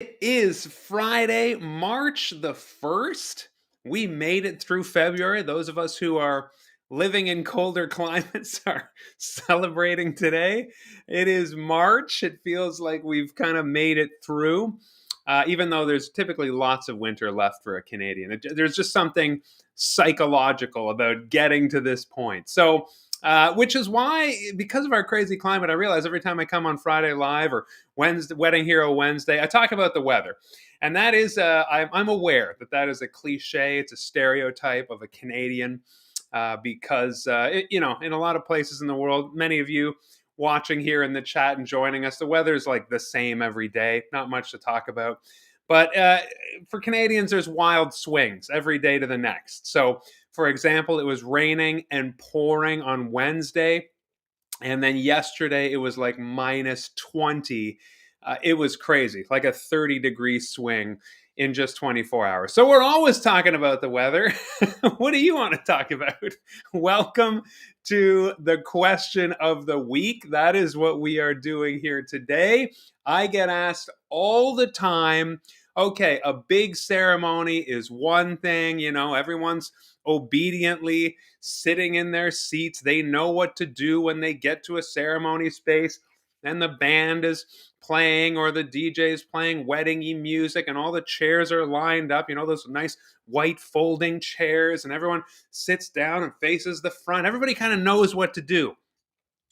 It is Friday, March the 1st. We made it through February. Those of us who are living in colder climates are celebrating today. It is March. It feels like we've kind of made it through, even though there's typically lots of winter left for a Canadian. There's just something psychological about getting to this point. Which is why, because of our crazy climate, I realize every time I come on Friday Live or Wednesday, Wedding Hero Wednesday, I talk about the weather. And that is, I'm aware that that is a cliche. It's a stereotype of a Canadian because, in a lot of places in the world, many of you watching here in the chat and joining us, the weather's like the same every day. Not much to talk about. But for Canadians, there's wild swings every day to the next. So, for example, it was raining and pouring on Wednesday. And then yesterday it was like minus 20. It was crazy, like a 30-degree swing in just 24 hours. So we're always talking about the weather. What do you want to talk about? Welcome to the question of the week. That is what we are doing here today. I get asked all the time, okay, a big ceremony is one thing, everyone's obediently sitting in their seats. They know what to do when they get to a ceremony space and the band is playing or the DJ is playing wedding-y music and all the chairs are lined up, those nice white folding chairs, and everyone sits down and faces the front. Everybody kind of knows what to do.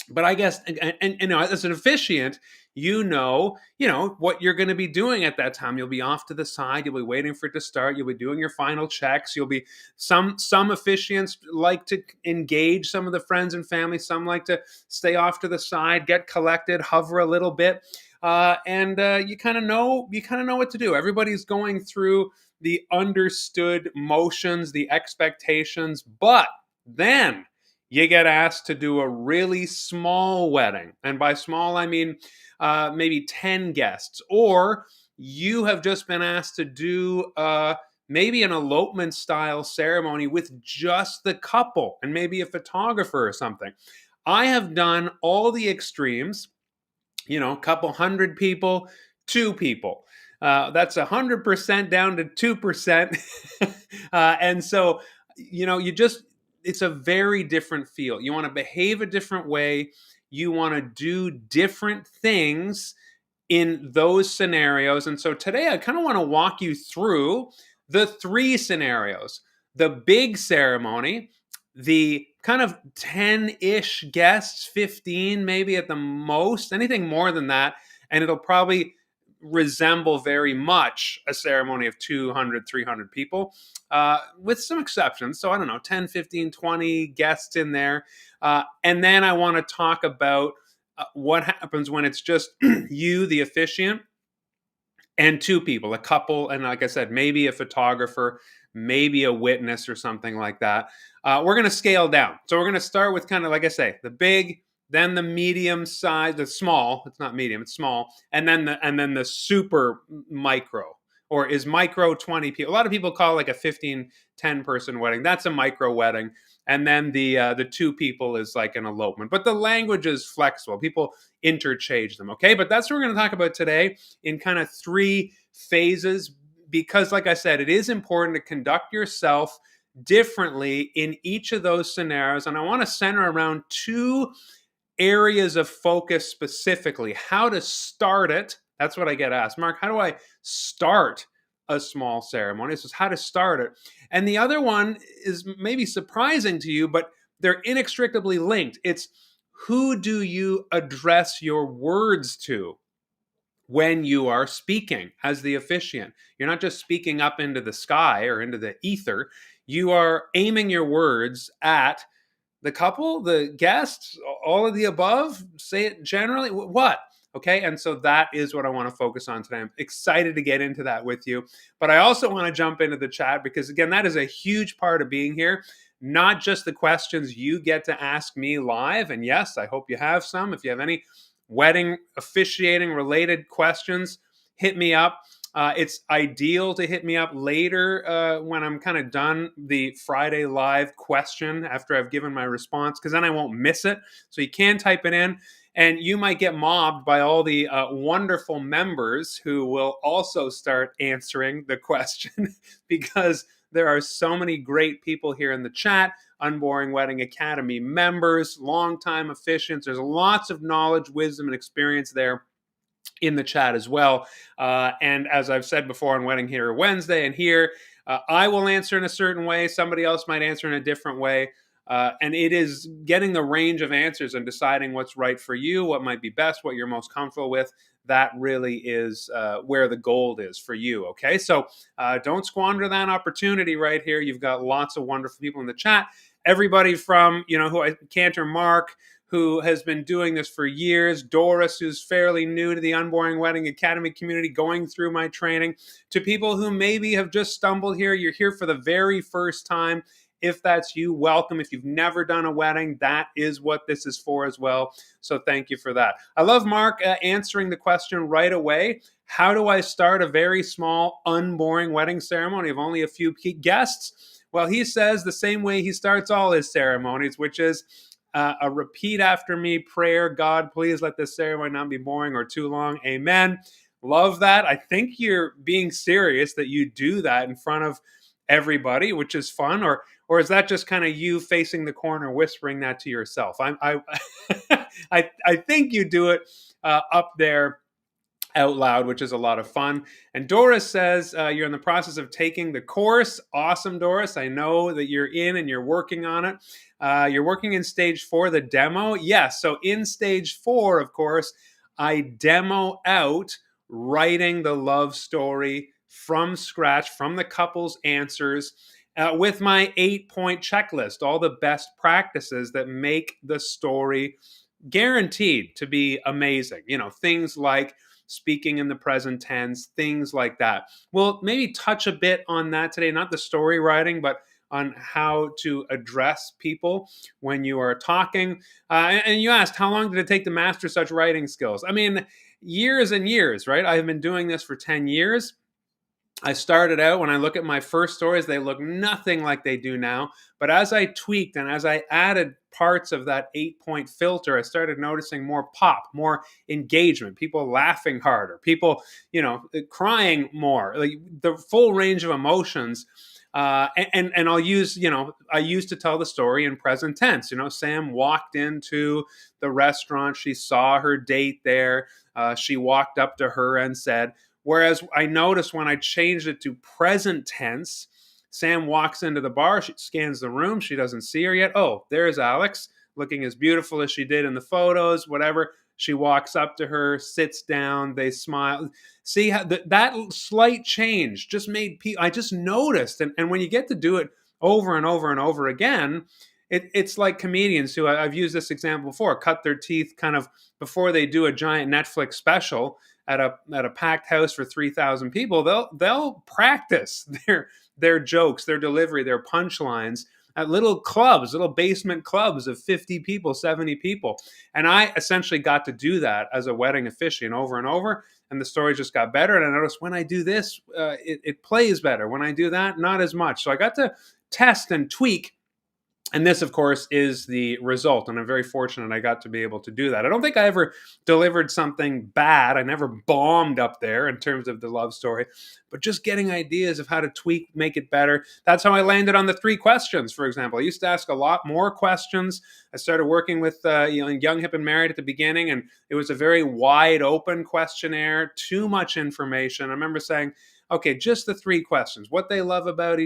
But I guess, and as an officiant, what you're going to be doing at that time. You'll be off to the side. You'll be waiting for it to start. You'll be doing your final checks. You'll be some officiants like to engage some of the friends and family. Some like to stay off to the side, get collected, hover a little bit, and you kind of know what to do. Everybody's going through the understood motions, the expectations, but then you get asked to do a really small wedding. And by small, I mean maybe 10 guests. Or you have just been asked to do maybe an elopement style ceremony with just the couple and maybe a photographer or something. I have done all the extremes, a couple hundred people, two people. That's 100% down to 2%. And so, it's a very different feel. You want to behave a different way. You want to do different things in those scenarios. And so today I kind of want to walk you through the three scenarios: the big ceremony, the kind of 10-ish guests, 15 maybe at the most, anything more than that, and it'll probably resemble very much a ceremony of 200, 300 people, with some exceptions. So I don't know, 10, 15, 20 guests in there. And then I want to talk about what happens when it's just you, the officiant, and two people, a couple, and like I said, maybe a photographer, maybe a witness or something like that. We're going to scale down. So we're going to start with kind of, like I say, the big, then the medium size, the small. It's not medium, it's small, and then the super micro. Or is micro 20 people? A lot of people call like a 15, 10 person wedding. That's a micro wedding. And then the two people is like an elopement. But the language is flexible. People interchange them. Okay, but that's what we're going to talk about today in kind of three phases, because, like I said, it is important to conduct yourself differently in each of those scenarios. And I want to center around two areas of focus specifically: how to start it. That's what I get asked. Mark, how do I start a small ceremony? This is how to start it. And the other one is maybe surprising to you, but they're inextricably linked. It's, who do you address your words to when you are speaking as the officiant? You're not just speaking up into the sky or into the ether. You are aiming your words at the couple, the guests, all of the above. Say it generally. What? Okay. And so that is what I want to focus on today. I'm excited to get into that with you. But I also want to jump into the chat because, again, that is a huge part of being here. Not just the questions you get to ask me live. And yes, I hope you have some. If you have any wedding officiating related questions, hit me up. It's ideal to hit me up later when I'm kind of done the Friday live question after I've given my response, because then I won't miss it. So you can type it in. And you might get mobbed by all the wonderful members who will also start answering the question because there are so many great people here in the chat. Unboring Wedding Academy members, longtime officiants. There's lots of knowledge, wisdom, and experience there in the chat as well. And as I've said before on Wedding Hero Wednesday and here, I will answer in a certain way. Somebody else might answer in a different way. And it is getting the range of answers and deciding what's right for you, what might be best, what you're most comfortable with. That really is where the gold is for you. Okay, so don't squander that opportunity right here. You've got lots of wonderful people in the chat. Everybody from, Cantor Mark, who has been doing this for years, Doris, who's fairly new to the Unboring Wedding Academy community, going through my training, to people who maybe have just stumbled here. You're here for the very first time. If that's you, welcome. If you've never done a wedding, that is what this is for as well. So thank you for that. I love Mark answering the question right away. How do I start a very small, unboring wedding ceremony of only a few guests? Well, he says the same way he starts all his ceremonies, which is a repeat after me prayer. God, please let this ceremony not be boring or too long. Amen. Love that. I think you're being serious that you do that in front of everybody, which is fun. Or is that just kind of you facing the corner, whispering that to yourself? I I think you do it up there out loud, which is a lot of fun. And Doris says you're in the process of taking the course. Awesome, Doris. I know that you're in and you're working on it. You're working in stage 4, the demo. Yes. So in stage 4, of course, I demo out writing the love story from scratch, from the couple's answers, with my 8-point checklist, all the best practices that make the story guaranteed to be amazing. Things like speaking in the present tense, things like that. We'll maybe touch a bit on that today, not the story writing, but on how to address people when you are talking. And you asked, how long did it take to master such writing skills? I mean, years and years, right? I've been doing this for 10 years. I started out, when I look at my first stories, they look nothing like they do now. But as I tweaked and as I added parts of that 8-point filter, I started noticing more pop, more engagement, people laughing harder, people, crying more, like the full range of emotions. And I'll use, I used to tell the story in present tense. Sam walked into the restaurant. She saw her date there. She walked up to her and said, whereas I noticed when I changed it to present tense, Sam walks into the bar, she scans the room, she doesn't see her yet. Oh, there's Alex, looking as beautiful as she did in the photos, whatever. She walks up to her, sits down, they smile. See how that slight change just made people, I just noticed. And when you get to do it over and over and over again, it's like comedians who, I've used this example before, cut their teeth kind of before they do a giant Netflix special at a packed house for 3,000 people. They'll practice their jokes, their delivery, their punchlines at little clubs, little basement clubs of 50 people, 70 people. And I essentially got to do that as a wedding officiant over and over. And the story just got better. And I noticed when I do this, it plays better. When I do that, not as much. So I got to test and tweak. And this, of course, is the result. And I'm very fortunate I got to be able to do that. I don't think I ever delivered something bad. I never bombed up there in terms of the love story, but just getting ideas of how to tweak, make it better. That's how I landed on the 3 questions, for example. I used to ask a lot more questions. I started working with Young, Hip, and Married at the beginning, and it was a very wide open questionnaire, too much information. I remember saying, okay, just the 3 questions. What they love about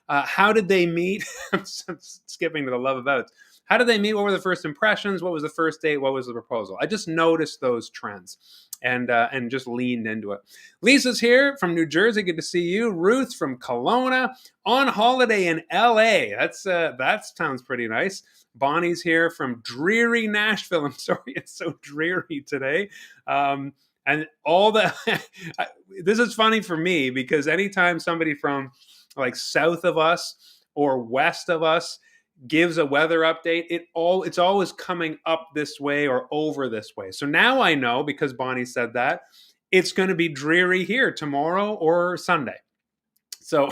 how did they meet? I'm skipping to the love about. How did they meet? What were the first impressions? What was the first date? What was the proposal? I just noticed those trends and just leaned into it. Lisa's here from New Jersey. Good to see you. Ruth from Kelowna, on holiday in LA. That sounds pretty nice. Bonnie's here from dreary Nashville. I'm sorry, it's so dreary today. And all the, this is funny for me because anytime somebody from like south of us or west of us gives a weather update, it's always coming up this way or over this way. So now I know, because Bonnie said that, it's going to be dreary here tomorrow or Sunday. So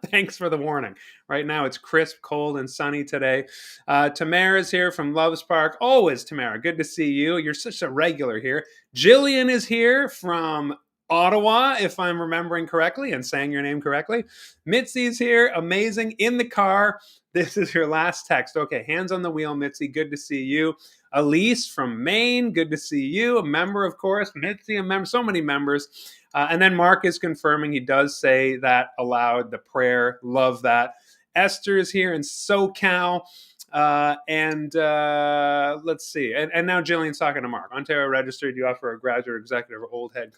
thanks for the warning. Right now it's crisp, cold, and sunny today. Tamara's here from Loves Park. Always, Tamara. Good to see you. You're such a regular here. Jillian is here from Ottawa, if I'm remembering correctly and saying your name correctly. Mitzi's here. Amazing. In the car. This is your last text. Okay, hands on the wheel, Mitzi. Good to see you. Elise from Maine. Good to see you. A member, of course. Mitzi, a member. So many members. And then Mark is confirming he does say that aloud, the prayer. Love that. Esther is here in SoCal. And let's see. And now Jillian's talking to Mark. Ontario registered, you offer a graduate executive or old head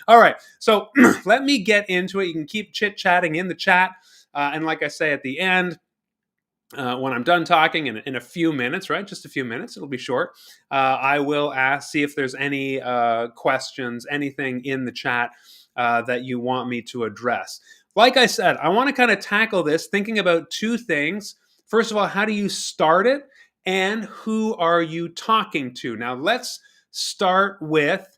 All right. So let me get into it. You can keep chit-chatting in the chat. And like I say at the end, when I'm done talking in a few minutes, right? Just a few minutes, it'll be short. I will see if there's any questions, anything in the chat that you want me to address. Like I said, I want to kind of tackle this thinking about two things. First of all, how do you start it? And who are you talking to? Now, let's start with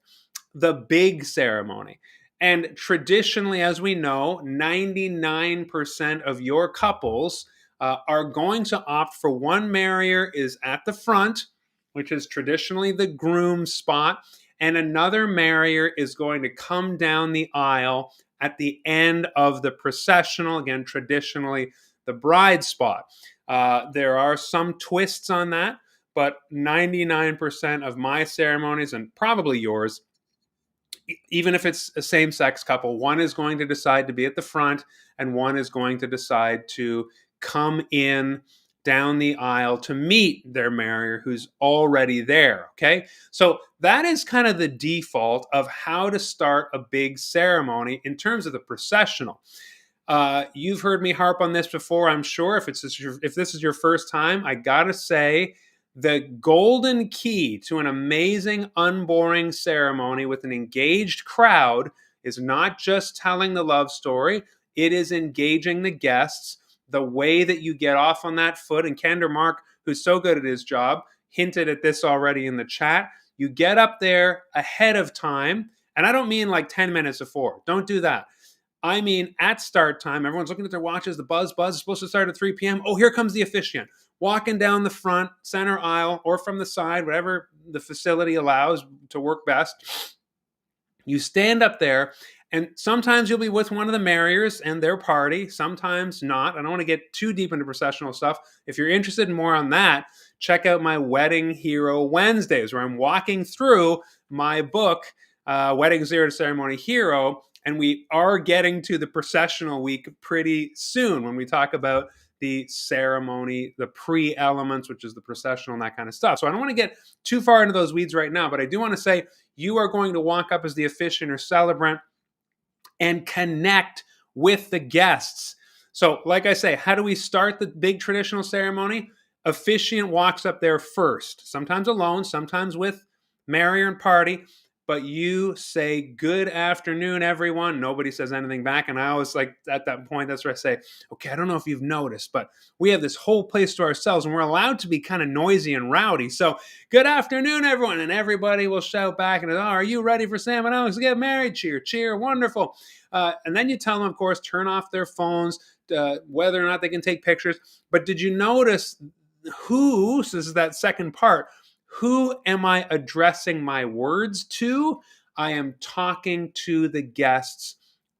the big ceremony. And traditionally, as we know, 99% of your couples are going to opt for one marrier is at the front, which is traditionally the groom spot, and another marrier is going to come down the aisle at the end of the processional, again, traditionally the bride spot. There are some twists on that, but 99% of my ceremonies, and probably yours, even if it's a same-sex couple, one is going to decide to be at the front and one is going to decide to come in down the aisle to meet their marrier who's already there. Okay, so that is kind of the default of how to start a big ceremony in terms of the processional. You've heard me harp on this before, I'm sure. If this is your first time, I gotta say the golden key to an amazing unboring ceremony with an engaged crowd is not just telling the love story, it is engaging the guests. The way that you get off on that foot, and Kender Mark, who's so good at his job, hinted at this already in the chat. You get up there ahead of time, and I don't mean like 10 minutes before. Don't do that. I mean, at start time, everyone's looking at their watches. The buzz is supposed to start at 3 p.m. Oh, here comes the officiant walking down the front, center aisle, or from the side, whatever the facility allows to work best. You stand up there, and sometimes you'll be with one of the marriers and their party, sometimes not. I don't want to get too deep into processional stuff. If you're interested in more on that, check out my Wedding Hero Wednesdays, where I'm walking through my book, Wedding Zero to Ceremony Hero. And we are getting to the processional week pretty soon when we talk about the ceremony, the pre-elements, which is the processional and that kind of stuff. So I don't want to get too far into those weeds right now, but I do want to say you are going to walk up as the officiant or celebrant and connect with the guests. So like I say, how do we start the big traditional ceremony? Officiant walks up there first, sometimes alone, sometimes with marrier and party. But you say, good afternoon, everyone. Nobody says anything back. And I always like, at that point, that's where I say, okay, I don't know if you've noticed, but we have this whole place to ourselves and we're allowed to be kind of noisy and rowdy. So good afternoon, everyone. And everybody will shout back and, oh, are you ready for Sam and Alex to get married? Cheer, cheer, wonderful. And then you tell them, of course, turn off their phones, whether or not they can take pictures. But did you notice who, so this is that second part, who am I addressing my words to? I am talking to the guests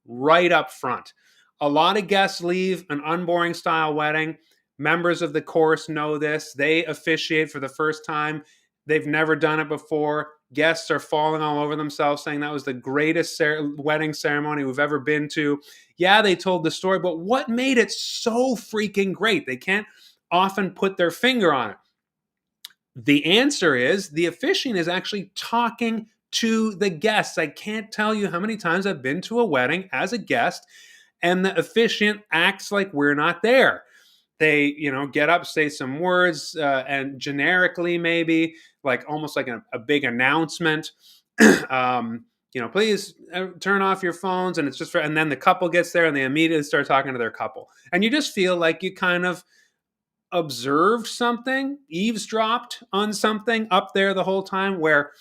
right up front. A lot of guests leave an unboring style wedding. Members of the course know this. They officiate for the first time. They've never done it before. Guests are falling all over themselves saying that was the greatest wedding ceremony we've ever been to. Yeah, they told the story, but what made it so freaking great? They can't often put their finger on it. The answer is the officiant is actually talking to the guests. I can't tell you how many times I've been to a wedding as a guest and the officiant acts like we're not there. They, get up, say some words, and generically maybe, like almost like a big announcement. Please turn off your phones, and it's just and then the couple gets there and they immediately start talking to their couple. And you just feel like you kind of observed something, eavesdropped on something up there the whole time, where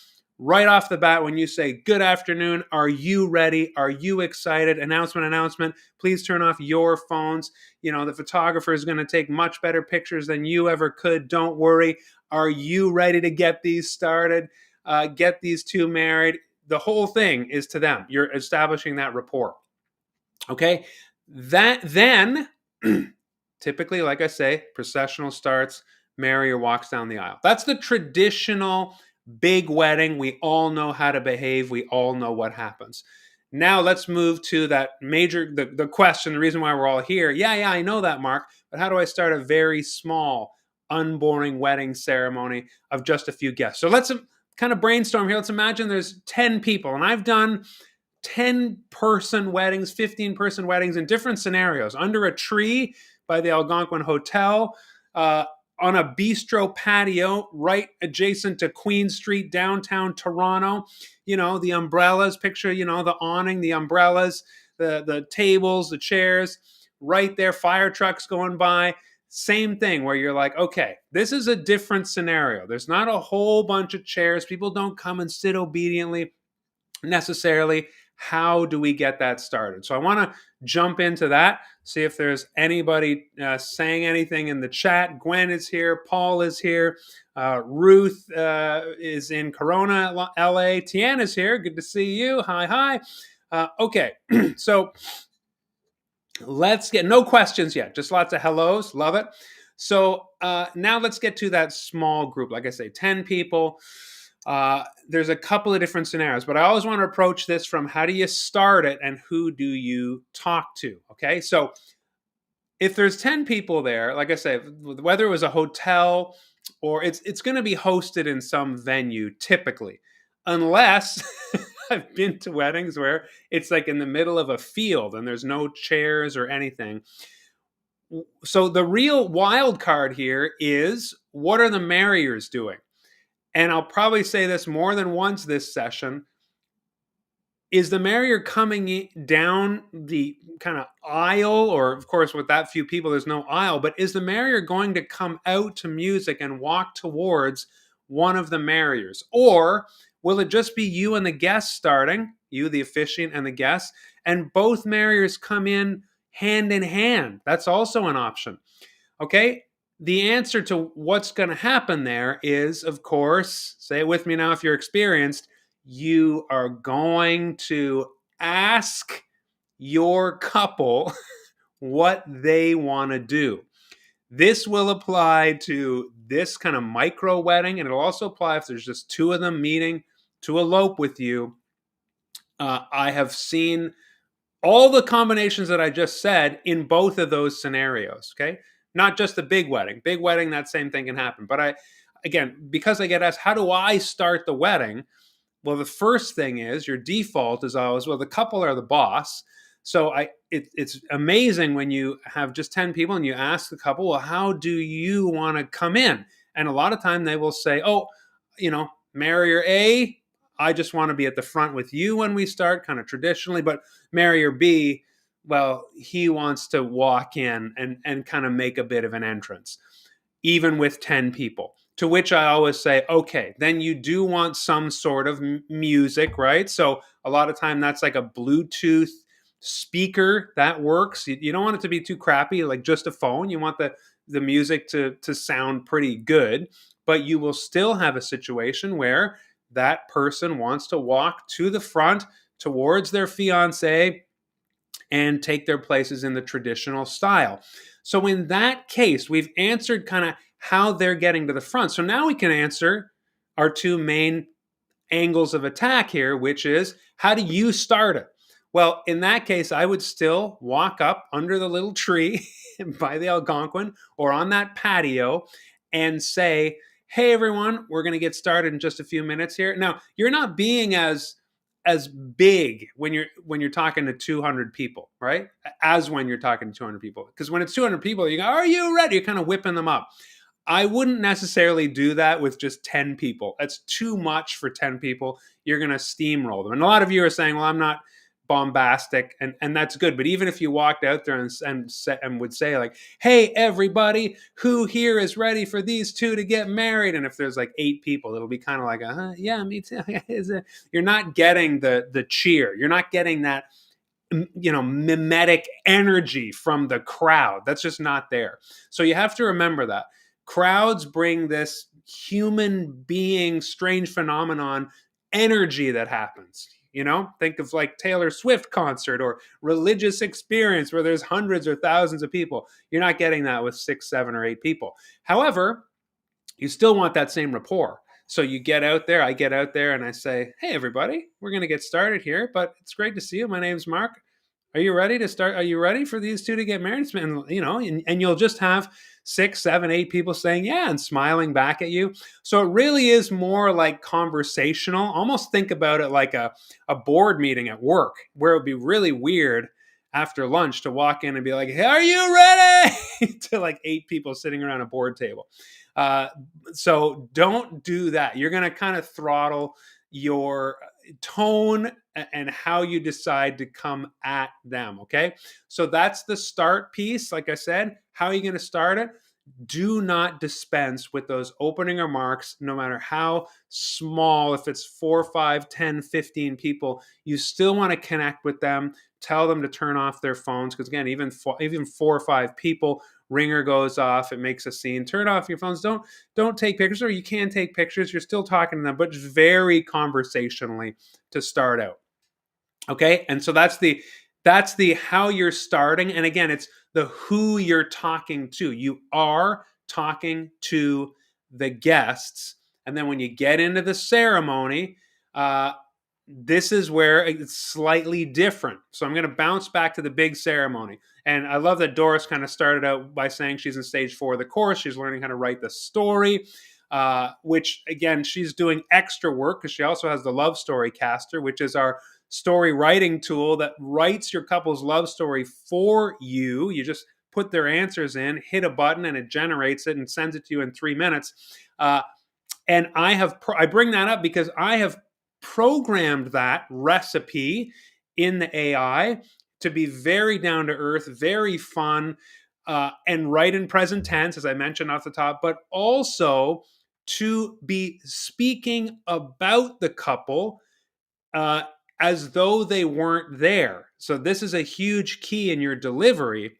right off the bat, when you say, good afternoon, are you ready? Are you excited? Announcement. Please turn off your phones. The photographer is going to take much better pictures than you ever could. Don't worry. Are you ready to get these started? Get these two married. The whole thing is to them. You're establishing that rapport. Okay. That then, typically, like I say, processional starts, marrier walks down the aisle. That's the traditional big wedding. We all know how to behave. We all know what happens. Now let's move to that major, the question, the reason why we're all here. Yeah, I know that, Mark, but how do I start a very small, unboring wedding ceremony of just a few guests? So let's kind of brainstorm here. Let's imagine there's 10 people, and I've done 10-person weddings, 15-person weddings in different scenarios. Under a tree by the Algonquin Hotel, on a bistro patio right adjacent to Queen Street, downtown Toronto. The umbrellas, picture, the awning, the umbrellas, the tables, the chairs, right there, fire trucks going by. Same thing where you're like, okay, this is a different scenario. There's not a whole bunch of chairs. People don't come and sit obediently necessarily. How do we get that started? So I want to jump into that, see if there's anybody saying anything in the chat. Gwen is here. Paul is here. Ruth is in Corona, LA. Tian is here. Good to see you. Hi. Okay, so let's get, no questions yet, just lots of hellos. Love it. So now let's get to that small group. Like I say, 10 people. There's a couple of different scenarios, but I always want to approach this from how do you start it and who do you talk to? Okay, so if there's 10 people there, like I say, whether it was a hotel or it's going to be hosted in some venue typically, unless I've been to weddings where it's like in the middle of a field and there's no chairs or anything. So the real wild card here is, what are the marriers doing? And I'll probably say this more than once this session, is the marrier coming down the kind of aisle, or of course with that few people there's no aisle, but is the marrier going to come out to music and walk towards one of the marriers? Or will it just be you and the guest starting, you, the officiant, and the guest, and both marriers come in hand in hand? That's also an option. Okay, the answer to what's going to happen there is, of course, say it with me now if you're experienced, you are going to ask your couple what they want to do. This will apply to this kind of micro wedding, and it'll also apply if there's just two of them meeting to elope with you. I have seen all the combinations that I just said in both of those scenarios, okay? Not just the big wedding. Big wedding, that same thing can happen. But because I get asked, how do I start the wedding? Well, the first thing is, your default is always, well, the couple are the boss. So it's amazing when you have just 10 people and you ask the couple, well, how do you want to come in? And a lot of time they will say, oh, marrier A, I just want to be at the front with you when we start, kind of traditionally. But marrier B, well, he wants to walk in and kind of make a bit of an entrance, even with 10 people. To which I always say, okay, then you do want some sort of music, right? So a lot of time that's like a Bluetooth speaker that works. You don't want it to be too crappy, like just a phone. You want the music to sound pretty good, but you will still have a situation where that person wants to walk to the front towards their fiance and take their places in the traditional style. So in that case, we've answered kind of how they're getting to the front. So now we can answer our two main angles of attack here, which is, how do you start it? Well, in that case, I would still walk up under the little tree by the Algonquin or on that patio and say, hey, everyone, we're going to get started in just a few minutes here. Now, you're not being as big when you're talking to 200 people, right? As when you're talking to 200 people. Because when it's 200 people, you go, are you ready? You're kind of whipping them up. I wouldn't necessarily do that with just 10 people. That's too much for 10 people. You're going to steamroll them. And a lot of you are saying, well, I'm not bombastic, and that's good. But even if you walked out there and would say like, "Hey, everybody, who here is ready for these two to get married?" And if there's like 8 people, it'll be kind of like, yeah, me too. You're not getting the cheer. You're not getting that mimetic energy from the crowd. That's just not there. So you have to remember that crowds bring this human being strange phenomenon energy that happens. Think of like Taylor Swift concert or religious experience where there's hundreds or thousands of people. You're not getting that with 6, 7, or 8 people. However, you still want that same rapport. So you get out there, I get out there and I say, "Hey, everybody, we're going to get started here, but it's great to see you. My name's Mark. Are you ready to start? Are you ready for these two to get married?" And you'll just have 6, 7, 8 people saying, "Yeah," and smiling back at you. So it really is more like conversational. Almost think about it like a board meeting at work, where it would be really weird after lunch to walk in and be like, "Hey, are you ready?" to like 8 people sitting around a board table. Uh, so don't do that. You're going to kind of throttle your tone and how you decide to come at them. Okay. So that's the start piece. Like I said, how are you going to start it? Do not dispense with those opening remarks, no matter how small. If it's 4, 5, 10, 15 people, you still want to connect with them. Tell them to turn off their phones. Because again, even 4 or 5 people, ringer goes off, it makes a scene. Turn off your phones. Don't take pictures, or you can take pictures. You're still talking to them, but very conversationally to start out. Okay. And so that's the how you're starting. And again, it's the who you're talking to. You are talking to the guests. And then when you get into the ceremony, this is where it's slightly different. So I'm going to bounce back to the big ceremony. And I love that Doris kind of started out by saying she's in stage 4 of the course. She's learning how to write the story, which again, she's doing extra work because she also has the love story caster, which is our story writing tool that writes your couple's love story for you. You just put their answers in, hit a button, and it generates it and sends it to you in 3 minutes. And I bring that up because I have programmed that recipe in the AI to be very down to earth, very fun, and write in present tense, as I mentioned off the top, but also to be speaking about the couple uh, as though they weren't there. So this is a huge key in your delivery.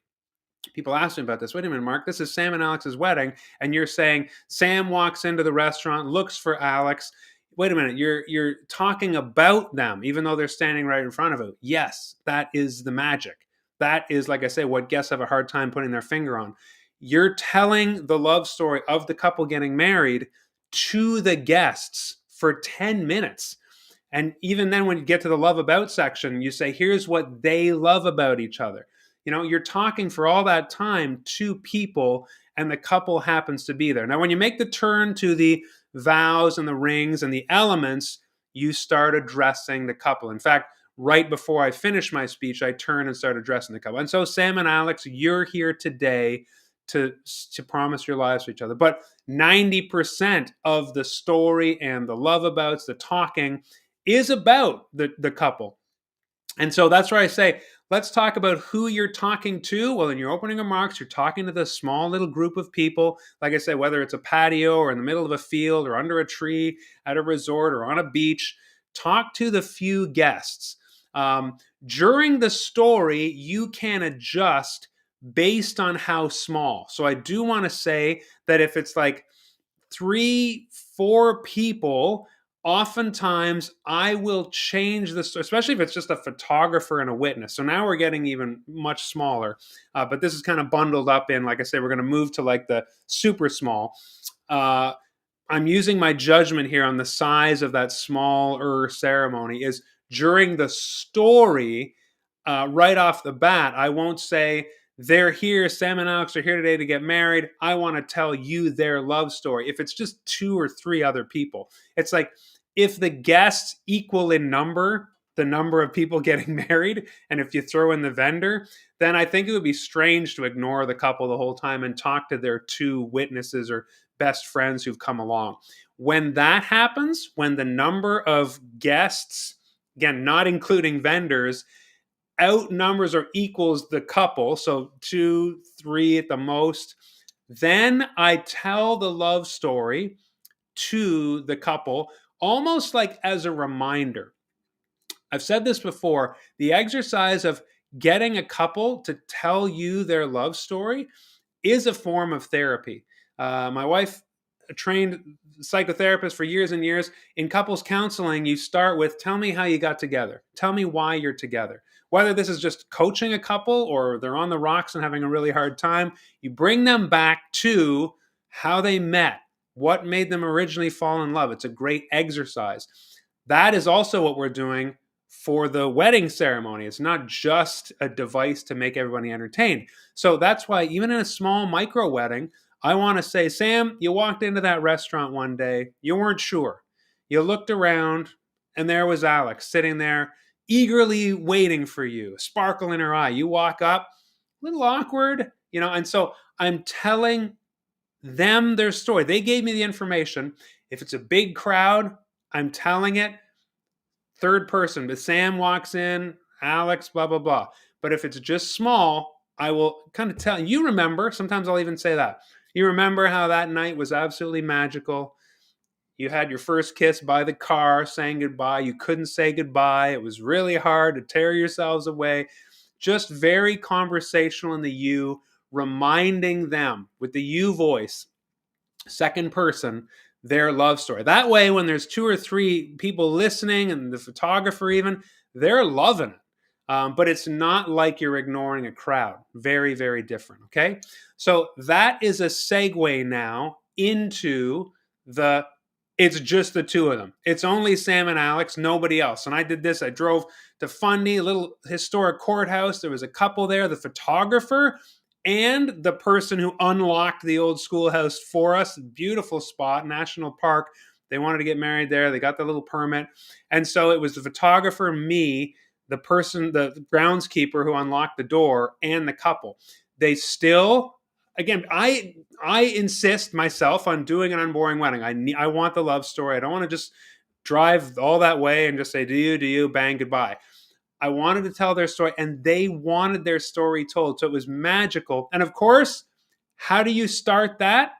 People ask me about this. Wait a minute, Mark, this is Sam and Alex's wedding, and you're saying Sam walks into the restaurant, looks for Alex. Wait a minute, you're talking about them, even though they're standing right in front of you. Yes, that is the magic. That is, like I say, what guests have a hard time putting their finger on. You're telling the love story of the couple getting married to the guests for 10 minutes. And even then, when you get to the love about section, you say, here's what they love about each other. You're talking for all that time to people, and the couple happens to be there. Now, when you make the turn to the vows and the rings and the elements, you start addressing the couple. In fact, right before I finish my speech, I turn and start addressing the couple. And so, Sam and Alex, you're here today to promise your lives to each other. But 90% of the story and the love abouts, the talking, is about the couple. And so that's where I say, let's talk about who you're talking to. Well, in your opening remarks, you're talking to this small little group of people. Like I said, whether it's a patio or in the middle of a field or under a tree at a resort or on a beach, talk to the few guests. During the story, you can adjust based on how small. So I do want to say that if it's like 3, 4 people, oftentimes I will change this, especially if it's just a photographer and a witness. So now we're getting even much smaller, but this is kind of bundled up in, like I say, we're going to move to like the super small. I'm using my judgment here on the size of that smaller ceremony. Is during the story, right off the bat, I won't say, they're here, Sam and Alex are here today to get married. I want to tell you their love story. If it's just 2 or 3 other people, it's like if the guests equal in number the number of people getting married, and if you throw in the vendor, then I think it would be strange to ignore the couple the whole time and talk to their 2 witnesses or best friends who've come along. When that happens, when the number of guests again, not including vendors, outnumbers or equals the couple. So 2, 3 at the most. Then I tell the love story to the couple, almost like as a reminder. I've said this before, the exercise of getting a couple to tell you their love story is a form of therapy. My wife, a trained psychotherapist for years and years. In couples counseling, you start with, tell me how you got together. Tell me why you're together. Whether this is just coaching a couple or they're on the rocks and having a really hard time, you bring them back to how they met, what made them originally fall in love. It's a great exercise. That is also what we're doing for the wedding ceremony. It's not just a device to make everybody entertained. So that's why, even in a small micro wedding, I want to say, Sam, you walked into that restaurant one day, you weren't sure. You looked around, and there was Alex sitting there, eagerly waiting for you, a sparkle in her eye. You walk up, a little awkward, and so I'm telling them their story. They gave me the information. If it's a big crowd, I'm telling it third person, but Sam walks in, Alex, blah, blah, blah. But if it's just small, I will kind of tell you. Remember, sometimes I'll even say that. You remember how that night was absolutely magical. You had your first kiss by the car, saying goodbye. You couldn't say goodbye. It was really hard to tear yourselves away. Just very conversational in the you, reminding them with the you voice, second person, their love story. That way, when there's 2 or 3 people listening and the photographer even, they're loving it. But it's not like you're ignoring a crowd. Very, very different. Okay. So that is a segue now into the it's just the two of them. It's only Sam and Alex, nobody else. And I did this. I drove to Fundy, a little historic courthouse. There was a couple there, the photographer and the person who unlocked the old schoolhouse for us. Beautiful spot, national park. They wanted to get married there. They got the little permit. And so it was the photographer, me, the person, the groundskeeper who unlocked the door, and the couple. They still, again, I insist myself on doing an unboring wedding. I want the love story. I don't want to just drive all that way and just say, do you, bang, goodbye. I wanted to tell their story, and they wanted their story told. So it was magical. And of course, how do you start that?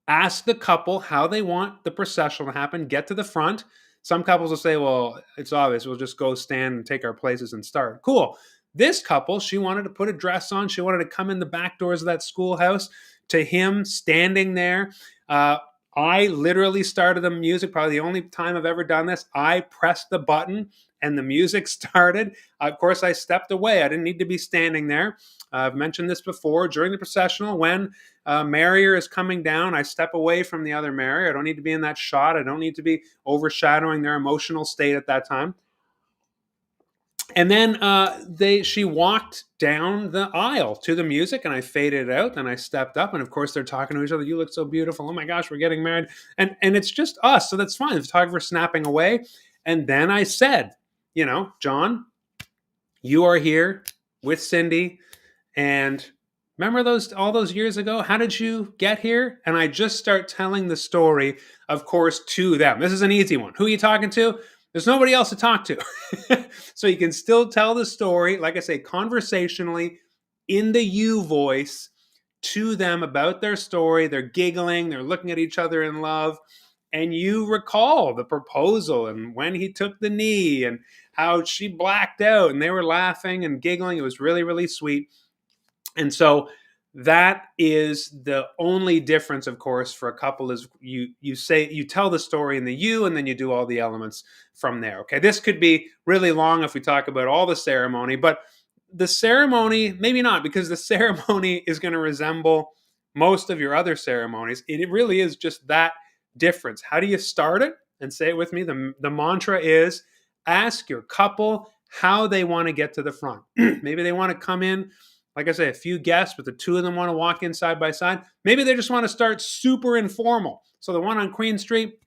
Ask the couple how they want the procession to happen. Get to the front. Some couples will say, well, it's obvious. We'll just go stand and take our places and start. Cool. This couple, she wanted to put a dress on. She wanted to come in the back doors of that schoolhouse to him standing there. I literally started the music, probably the only time I've ever done this. I pressed the button and the music started. Of course, I stepped away. I didn't need to be standing there. I've mentioned this before. During the processional, when Marrier is coming down, I step away from the other Marrier. I don't need to be in that shot. I don't need to be overshadowing their emotional state at that time. And then she walked down the aisle to the music, and I faded it out. And I stepped up, and of course they're talking to each other. You look so beautiful. Oh my gosh, we're getting married, and it's just us, so that's fine. The photographer snapping away, and then I said, John, you are here with Cindy, and remember all those years ago? How did you get here? And I just start telling the story, of course, to them. This is an easy one. Who are you talking to? There's nobody else to talk to. So you can still tell the story, like I say, conversationally, in the you voice, to them about their story. They're giggling, they're looking at each other in love. And you recall the proposal and when he took the knee and how she blacked out and they were laughing and giggling. It was really, really sweet. And so that is the only difference, of course, for a couple is you tell the story in the you, and then you do all the elements from there. Okay, this could be really long if we talk about all the ceremony, but the ceremony, maybe not, because the ceremony is going to resemble most of your other ceremonies. It really is just that difference. How do you start it? And say it with me. The mantra is ask your couple how they want to get to the front. Maybe they want to come in, like I say, a few guests, but the two of them want to walk in side by side. Maybe they just want to start super informal. So the one on Queen Street,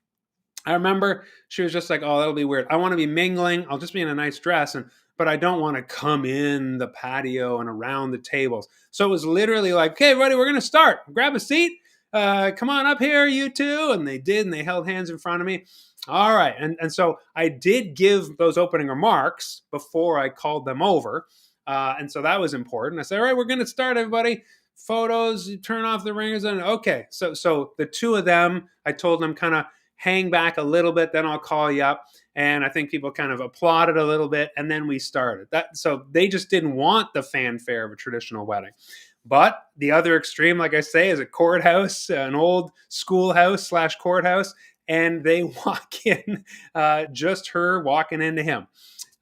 I remember she was just like, oh, that'll be weird. I want to be mingling. I'll just be in a nice dress, but I don't want to come in the patio and around the tables. So it was literally like, okay, everybody, we're going to start. Grab a seat. Come on up here, you two. And they did, and they held hands in front of me. All right. And so I did give those opening remarks before I called them over. And so that was important. I said, all right, we're going to start, everybody. Photos, you turn off the ringers. And okay. So the two of them, I told them kind of hang back a little bit, then I'll call you up. And I think people kind of applauded a little bit. And then we started that. So they just didn't want the fanfare of a traditional wedding. But the other extreme, like I say, is a courthouse, an old schoolhouse / courthouse, and they walk in, just her walking into him.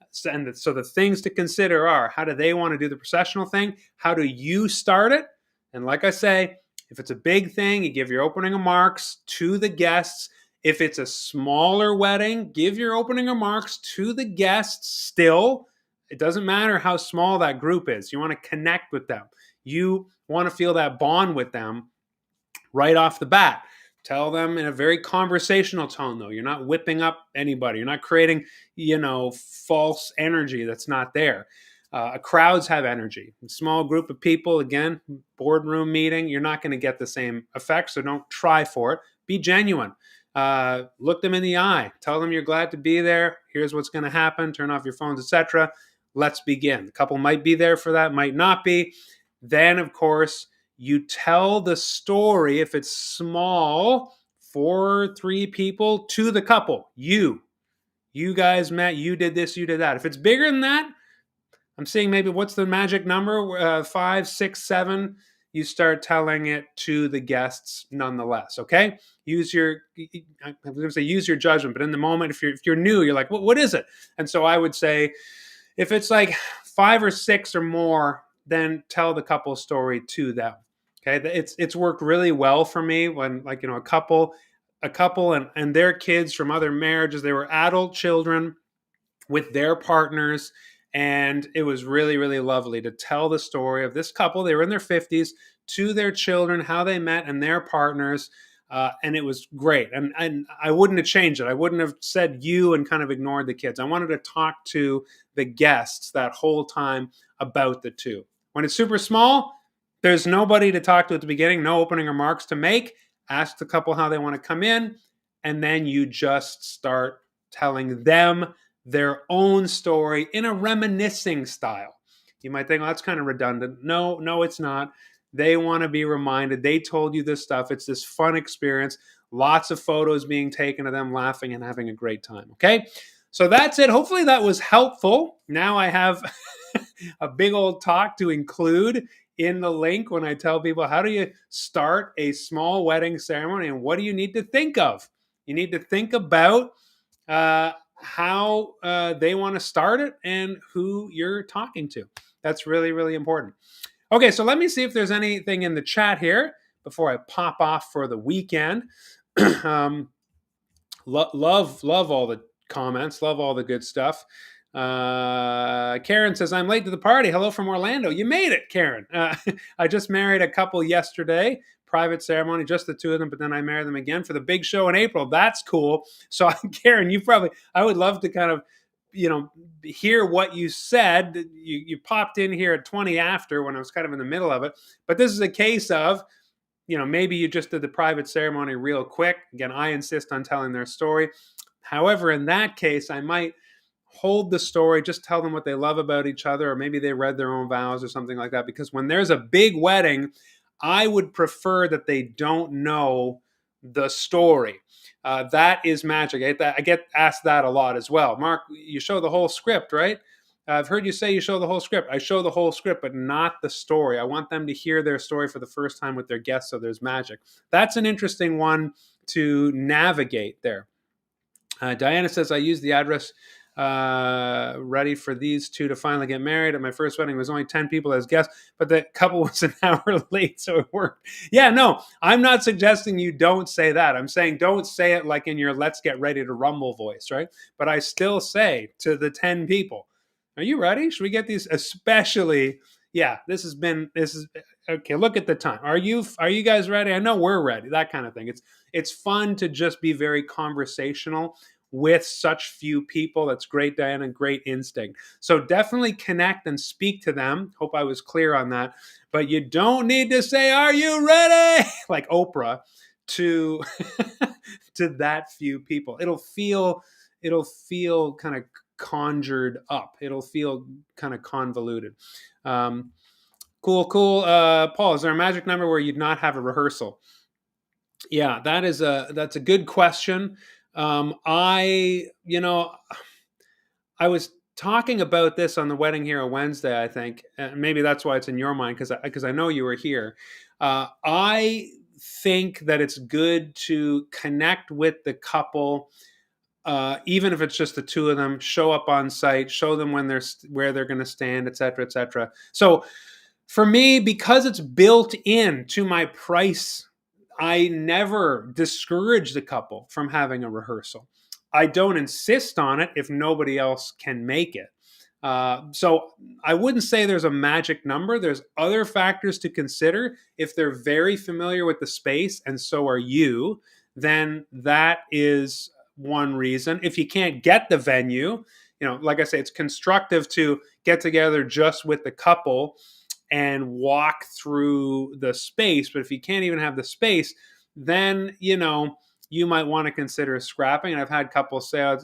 So the things to consider are, how do they want to do the processional thing? How do you start it? And like I say, if it's a big thing, you give your opening remarks to the guests. If it's a smaller wedding, give your opening remarks to the guests still. It doesn't matter how small that group is. You want to connect with them. You want to feel that bond with them right off the bat. Tell them in a very conversational tone, though. You're not whipping up anybody. You're not creating, false energy that's not there. Crowds have energy. A small group of people, again, boardroom meeting, you're not going to get the same effect. So don't try for it. Be genuine. Look them in the eye. Tell them you're glad to be there. Here's what's going to happen. Turn off your phones, etc. Let's begin. The couple might be there for that, might not be. Then, of course, you tell the story, if it's small, 3 people, to the couple. You guys met, you did this, you did that. If it's bigger than that, I'm seeing maybe, what's the magic number? 5, 6, 7. You start telling it to the guests nonetheless. Okay, use your judgment. But in the moment, if you're new, you're like, what is it? And so I would say, if it's like 5 or 6 or more, then tell the couple story to them. Okay, it's worked really well for me when, like, a couple and their kids from other marriages, they were adult children with their partners, and it was really, really lovely to tell the story of this couple. They were in their 50s, to their children, how they met, and their partners. And it was great. And I wouldn't have changed it. I wouldn't have said you and kind of ignored the kids. I wanted to talk to the guests that whole time about the two. When it's super small, there's nobody to talk to at the beginning, no opening remarks to make. Ask the couple how they want to come in, and then you just start telling them their own story in a reminiscing style. You might think, well, that's kind of redundant. No, it's not. They want to be reminded. They told you this stuff. It's this fun experience. Lots of photos being taken of them laughing and having a great time. Okay? So that's it. Hopefully that was helpful. Now I have a big old talk to include in the link when I tell people, how do you start a small wedding ceremony and what do you need to think of? You need to think about how they want to start it and who you're talking to. That's really, really important. Okay, so let me see if there's anything in the chat here before I pop off for the weekend. Love all the comments. Love all the good stuff. Karen says, I'm late to the party. Hello from Orlando. You made it, Karen. I just married a couple yesterday. Private ceremony, just the two of them, but then I married them again for the big show in April. That's cool. So, Karen, I would love to kind of, hear what you said. You popped in here at 20 after when I was kind of in the middle of it. But this is a case of, maybe you just did the private ceremony real quick. Again, I insist on telling their story. However, in that case, I might hold the story, just tell them what they love about each other, or maybe they read their own vows or something like that. Because when there's a big wedding, I would prefer that they don't know the story. That is magic. I get asked that a lot as well. Mark, you show the whole script, right? I've heard you say you show the whole script. I show the whole script, but not the story. I want them to hear their story for the first time with their guests, so there's magic. That's an interesting one to navigate there. Diana says, I used the address ready for these two to finally get married. At my first wedding, there was only 10 people as guests, but the couple was an hour late, so it worked. Yeah, no, I'm not suggesting you don't say that. I'm saying don't say it like in your let's get ready to rumble voice, right? But I still say to the 10 people, are you ready? Should we get these? Especially, this is okay. Look at the time. Are you guys ready? I know we're ready. That kind of thing. It's fun to just be very conversational with such few people. That's great, Diana. Great instinct. So definitely connect and speak to them. Hope I was clear on that. But you don't need to say, are you ready? Like Oprah to to that few people. It'll feel kind of conjured up. It'll feel kind of convoluted. Um, cool. Paul, is there a magic number where you'd not have a rehearsal? Yeah, that's a good question. I was talking about this on the Wedding Hero Wednesday, I think, and maybe that's why it's in your mind because I know you were here. I think that it's good to connect with the couple, even if it's just the two of them. Show up on site, show them where they're going to stand, et cetera, et cetera. So for me, because it's built in to my price, I never discourage the couple from having a rehearsal. I don't insist on it if nobody else can make it. So I wouldn't say there's a magic number. There's other factors to consider. If they're very familiar with the space, and so are you, then that is one reason. If you can't get the venue, like I say, it's constructive to get together just with the couple and walk through the space. But if you can't even have the space, then you might want to consider scrapping. And I've had couples say, oh,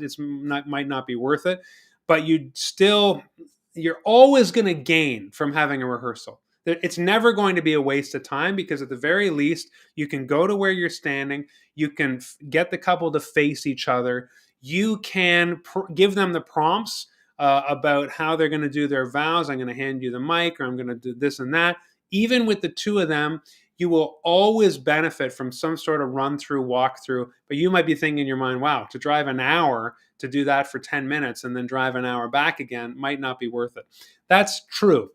might not be worth it, but you're always going to gain from having a rehearsal. It's never going to be a waste of time, because at the very least, you can go to where you're standing. You can get the couple to face each other. You can give them the prompts about how they're going to do their vows. I'm going to hand you the mic, or I'm going to do this and that. Even with the two of them, you will always benefit from some sort of run through, walk through. But you might be thinking in your mind, wow, to drive an hour to do that for 10 minutes and then drive an hour back again might not be worth it. That's true.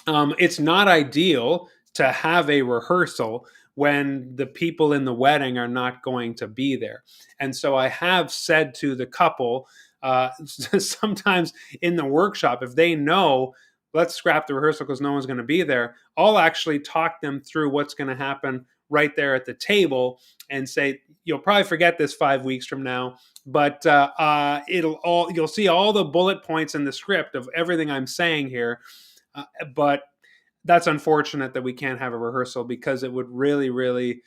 It's not ideal to have a rehearsal when the people in the wedding are not going to be there. And so I have said to the couple, sometimes in the workshop, if they know, let's scrap the rehearsal because no one's going to be there, I'll actually talk them through what's going to happen right there at the table and say, you'll probably forget this 5 weeks from now, but you'll see all the bullet points in the script of everything I'm saying here. But that's unfortunate that we can't have a rehearsal, because it would really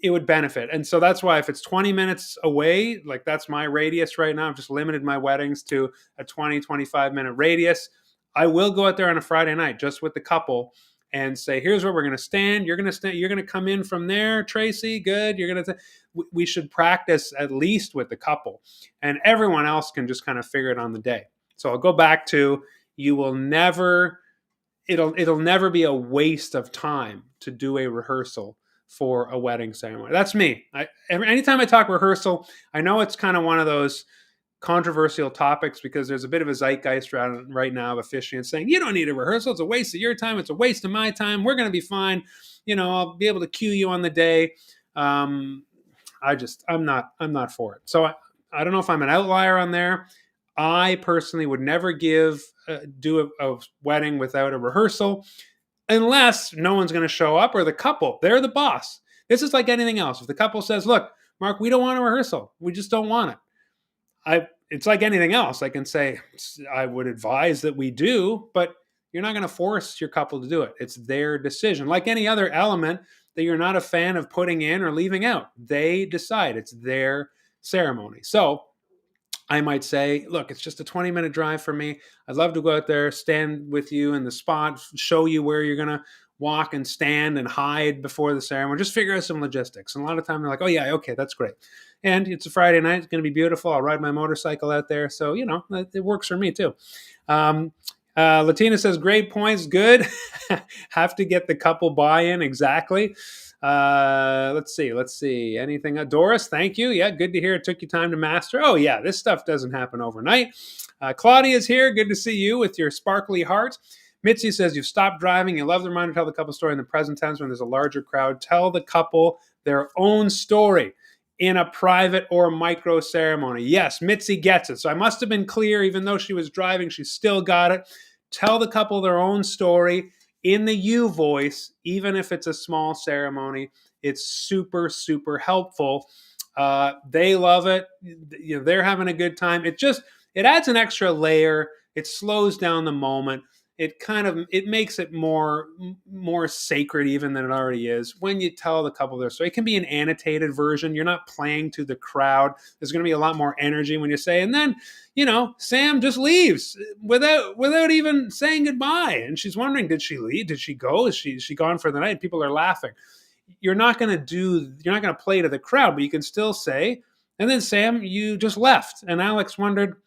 it would benefit. And so that's why, if it's 20 minutes away, like that's my radius right now, I've just limited my weddings to a 20-25 minute radius. I will go out there on a Friday night just with the couple and say, here's where we're going to stand. You're going to come in from there, Tracy. Good. We should practice at least with the couple, and everyone else can just kind of figure it on the day. So I'll go back to, it'll never be a waste of time to do a rehearsal for a wedding ceremony. That's me. Anytime I talk rehearsal, I know it's kind of one of those controversial topics, because there's a bit of a zeitgeist right now of officiants saying, you don't need a rehearsal. It's a waste of your time. It's a waste of my time. We're going to be fine. I'll be able to cue you on the day. I'm not for it. So I don't know if I'm an outlier on there. I personally would never do a wedding without a rehearsal, unless no one's going to show up, or the couple, they're the boss. This is like anything else. If the couple says, look, Mark, we don't want a rehearsal, we just don't want it. It's like anything else. I can say, I would advise that we do, but you're not going to force your couple to do it. It's their decision. Like any other element that you're not a fan of putting in or leaving out, they decide. It's their ceremony. So I might say, look, it's just a 20-minute drive for me. I'd love to go out there, stand with you in the spot, show you where you're going to walk and stand and hide before the ceremony. Just figure out some logistics. And a lot of time they're like, oh, yeah, okay, that's great. And it's a Friday night. It's going to be beautiful. I'll ride my motorcycle out there. So, it works for me too. Latina says, great points. Good. Have to get the couple buy-in. Exactly. Let's see. Anything? Doris, thank you. Yeah, good to hear. It took you time to master. Oh, yeah, this stuff doesn't happen overnight. Claudia's here. Good to see you with your sparkly heart. Mitzi says, you've stopped driving. You love the reminder to tell the couple story in the present tense when there's a larger crowd. Tell the couple their own story in a private or micro ceremony. Yes, Mitzi gets it. So I must have been clear. Even though she was driving, she still got it. Tell the couple their own story in the you voice, even if it's a small ceremony. It's super, super helpful. They love it. They're having a good time. It adds an extra layer. It slows down the moment. it makes it more sacred even than it already is when you tell the couple their story. It can be an annotated version. You're not playing to the crowd. There's going to be a lot more energy when you say, and then Sam just leaves without even saying goodbye, and she's wondering, did she leave? Did she go? Is she gone for the night? People are laughing. You're not going to play to the crowd, but you can still say, and then Sam, you just left, and Alex wondered,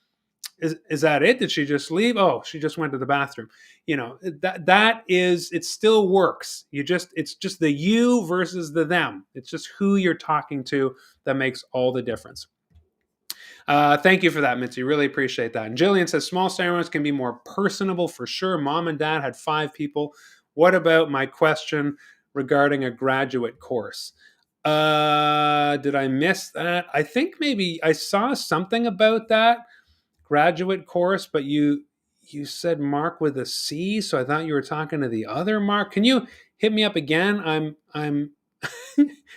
is that it? Did she just leave? Oh, she just went to the bathroom. That is, it still works. It's just the you versus the them. It's just who you're talking to that makes all the difference. Thank you for that, Mitzi. Really appreciate that. And Jillian says small ceremonies can be more personable for sure. Mom and dad had 5 people. What about my question regarding a graduate course? Did I miss that? I think maybe I saw something about that graduate course, but you said Mark with a C, so I thought you were talking to the other Mark. Can you hit me up again? I'm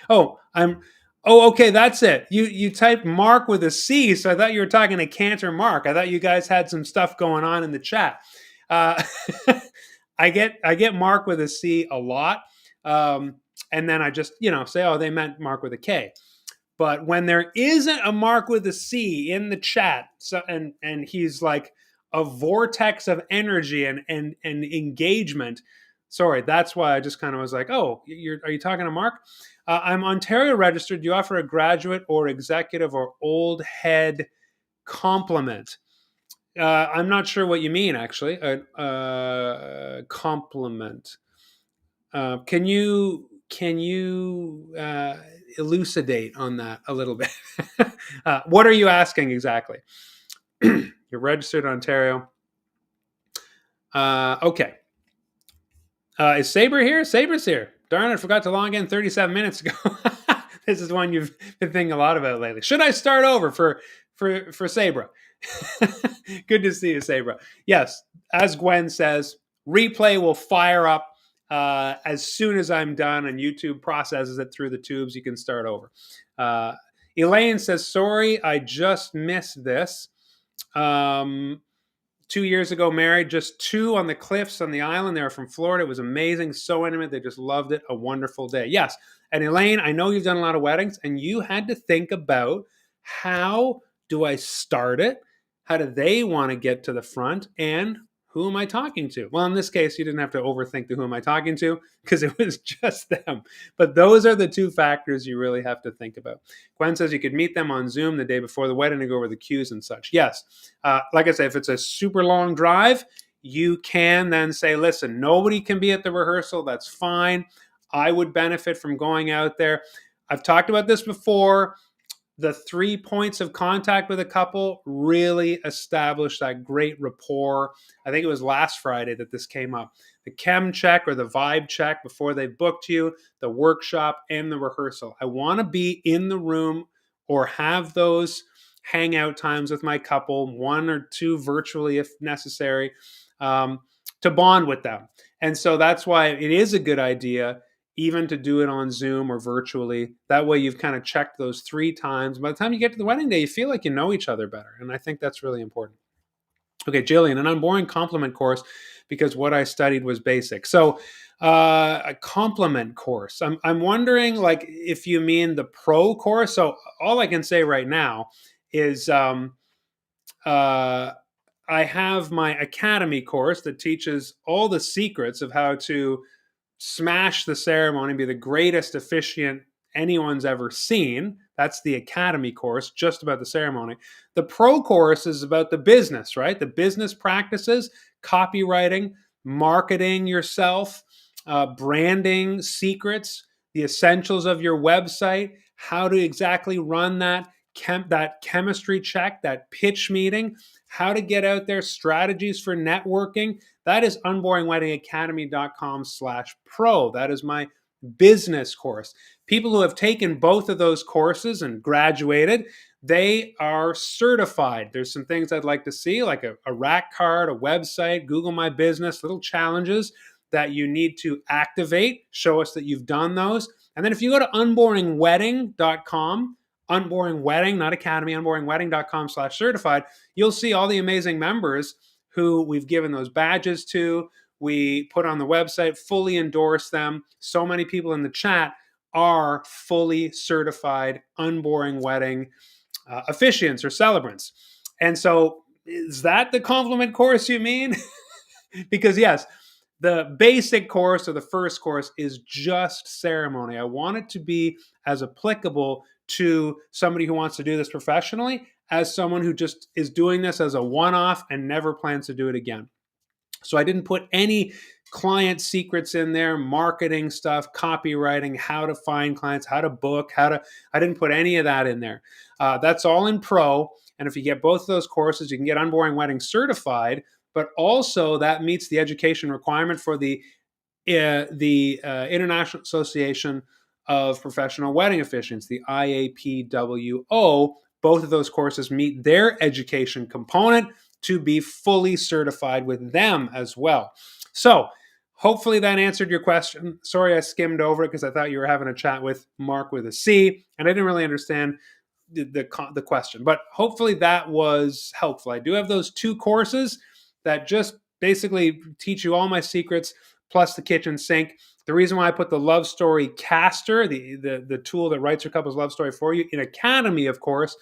oh, I'm oh, okay, that's it. You typed Mark with a C, so I thought you were talking to Cantor Mark. I thought you guys had some stuff going on in the chat. Uh, I get Mark with a C a lot, and then I just say, oh, they meant Mark with a K. But when there isn't a Mark with a C in the chat, so and he's like a vortex of energy and engagement. Sorry, that's why I just kind of was like, oh, are you talking to Mark? I'm Ontario registered. Do you offer a graduate or executive or old head compliment? I'm not sure what you mean, actually. Compliment. Can you elucidate on that a little bit? What are you asking exactly? You're registered in Ontario. Okay. Is Saber here? Saber's here. Darn, I forgot to log in 37 minutes ago. This is one you've been thinking a lot about lately. Should I start over for Sabra? Good to see you, Sabra. Yes, as Gwen says, replay will fire up as soon as I'm done, and YouTube processes it through the tubes. You can start over. Elaine says, sorry, I just missed this. 2 years ago, married, just 2 on the cliffs on the island. They were from Florida. It was amazing, so intimate. They just loved it. A wonderful day. Yes. And Elaine, I know you've done a lot of weddings, and you had to think about, how do I start it? How do they want to get to the front? And who am I talking to? Well, in this case, you didn't have to overthink the who am I talking to, because it was just them. But those are the 2 factors you really have to think about. Gwen says you could meet them on Zoom the day before the wedding to go over the cues and such. Yes. Like I say, if it's a super long drive, you can then say, listen, nobody can be at the rehearsal. That's fine. I would benefit from going out there. I've talked about this before. The 3 points of contact with a couple really establish that great rapport. I think it was last Friday that this came up. The chem check or the vibe check before they booked you, the workshop, and the rehearsal. I want to be in the room or have those hangout times with my couple, 1 or 2 virtually if necessary, to bond with them. And so that's why it is a good idea even to do it on Zoom or virtually. That way you've kind of checked those 3 times. By the time you get to the wedding day, you feel like you know each other better. And I think that's really important. Okay, Jillian, an Unboring compliment course, because what I studied was basic. So a compliment course. I'm wondering, like, if you mean the pro course. So all I can say right now is I have my academy course that teaches all the secrets of how to smash the ceremony, be the greatest officiant anyone's ever seen. That's the academy course, just about the ceremony. The pro course is about the business, right? The business practices, copywriting, marketing yourself, branding secrets, the essentials of your website, how to exactly run that chemistry check, that pitch meeting, how to get out there, strategies for networking. That is unboringweddingacademy.com/pro. That is my business course. People who have taken both of those courses and graduated, they are certified. There's some things I'd like to see, like a rack card, a website, Google My Business, little challenges that you need to activate. Show us that you've done those. And then if you go to unboringwedding.com, Unboring Wedding, not Academy, unboringwedding.com/certified, you'll see all the amazing members who we've given those badges to. We put on the website, fully endorse them. So many people in the chat are fully certified unboring wedding officiants or celebrants. And so, is that the compliment course you mean? Because, yes, the basic course or the first course is just ceremony. I want it to be as applicable to somebody who wants to do this professionally as someone who just is doing this as a one off and never plans to do it again. So I didn't put any client secrets in there, marketing stuff, copywriting, how to find clients, how to book, I didn't put any of that in there. That's all in pro. And if you get both of those courses, you can get Unboring Wedding certified, but also that meets the education requirement for the International Association of Professional Wedding Officiants, the IAPWO. Both of those courses meet their education component to be fully certified with them as well. So hopefully that answered your question. Sorry I skimmed over it because I thought you were having a chat with Mark with a C, and I didn't really understand the question. But hopefully that was helpful. I do have those 2 courses that just basically teach you all my secrets plus the kitchen sink. The reason why I put the Love Story Caster, the tool that writes your couple's love story for you, in Academy, of course,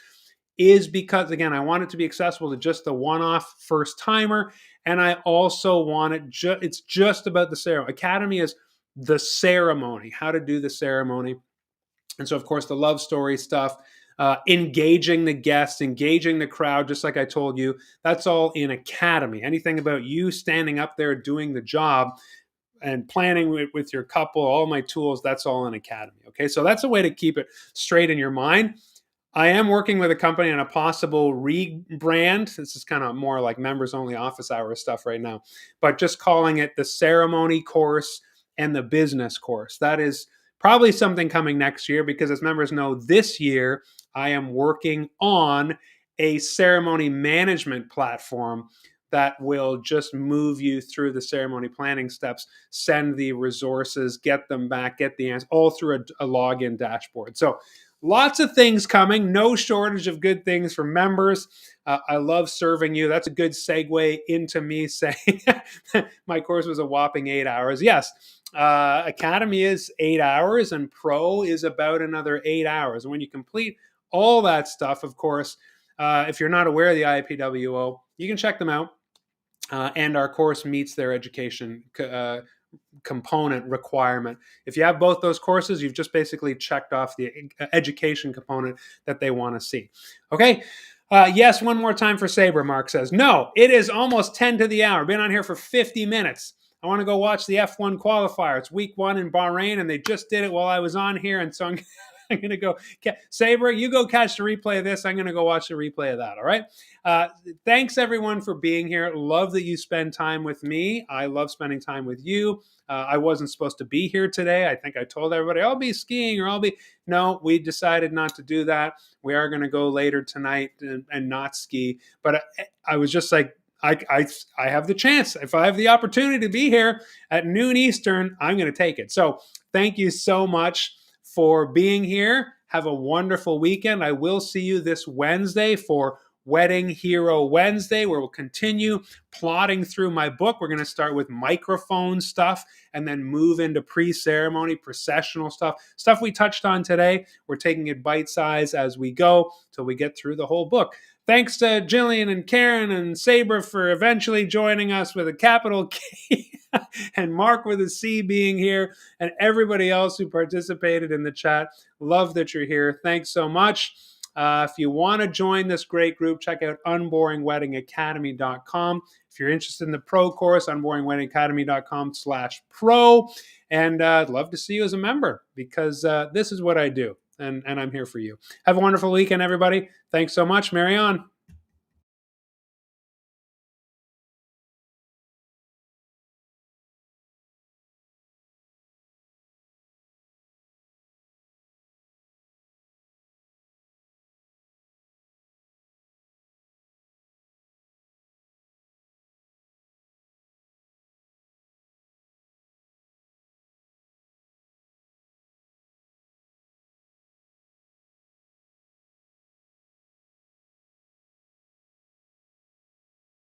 is because, again, I want it to be accessible to just the one-off first timer. And I also want it, it's just about the ceremony. Academy is the ceremony, how to do the ceremony. And so, of course, the love story stuff, engaging the guests, engaging the crowd, just like I told you, that's all in Academy. Anything about you standing up there doing the job and planning with your couple, all my tools, that's all in Academy. Okay, so that's a way to keep it straight in your mind. I am working with a company on a possible rebrand. This is kind of more like members only office hours stuff right now, but just calling it the ceremony course and the business course. That is probably something coming next year because, as members know, this year I am working on a ceremony management platform that will just move you through the ceremony planning steps, send the resources, get them back, get the answers, all through a login dashboard. So lots of things coming, no shortage of good things for members. I love serving you. That's a good segue into me saying my course was a whopping 8 hours. Yes, Academy is 8 hours and Pro is about another 8 hours. And when you complete all that stuff, of course, if you're not aware of the IAPWO, you can check them out. And our course meets their education component requirement. If you have both those courses, you've just basically checked off the education component that they want to see. Okay. Yes, one more time for Sabre, Mark says. No, it is almost 10 to the hour. Been on here for 50 minutes. I want to go watch the F1 qualifier. It's week 1 in Bahrain, and they just did it while I was on here, and so I'm going to go. Sabre, you go catch the replay of this. I'm going to go watch the replay of that, all right? Thanks, everyone, for being here. Love that you spend time with me. I love spending time with you. I wasn't supposed to be here today. I think I told everybody I'll be skiing or I'll be. No, we decided not to do that. We are going to go later tonight and not ski. But I was just like, I have the chance. If I have the opportunity to be here at noon Eastern, I'm going to take it. So thank you so much for being here. Have a wonderful weekend. I will see you this Wednesday for Wedding Hero Wednesday, where we'll continue plotting through my book. We're going to start with microphone stuff and then move into pre-ceremony, processional stuff we touched on today. We're taking it bite-size as we go till we get through the whole book. Thanks to Jillian and Karen and Sabre for eventually joining us with a capital K and Mark with a C being here, and everybody else who participated in the chat. Love that you're here. Thanks so much. If you want to join this great group, check out unboringweddingacademy.com. If you're interested in the pro course, unboringweddingacademy.com/pro. And I'd love to see you as a member because this is what I do, and I'm here for you. Have a wonderful weekend, everybody. Thanks so much. Marry on.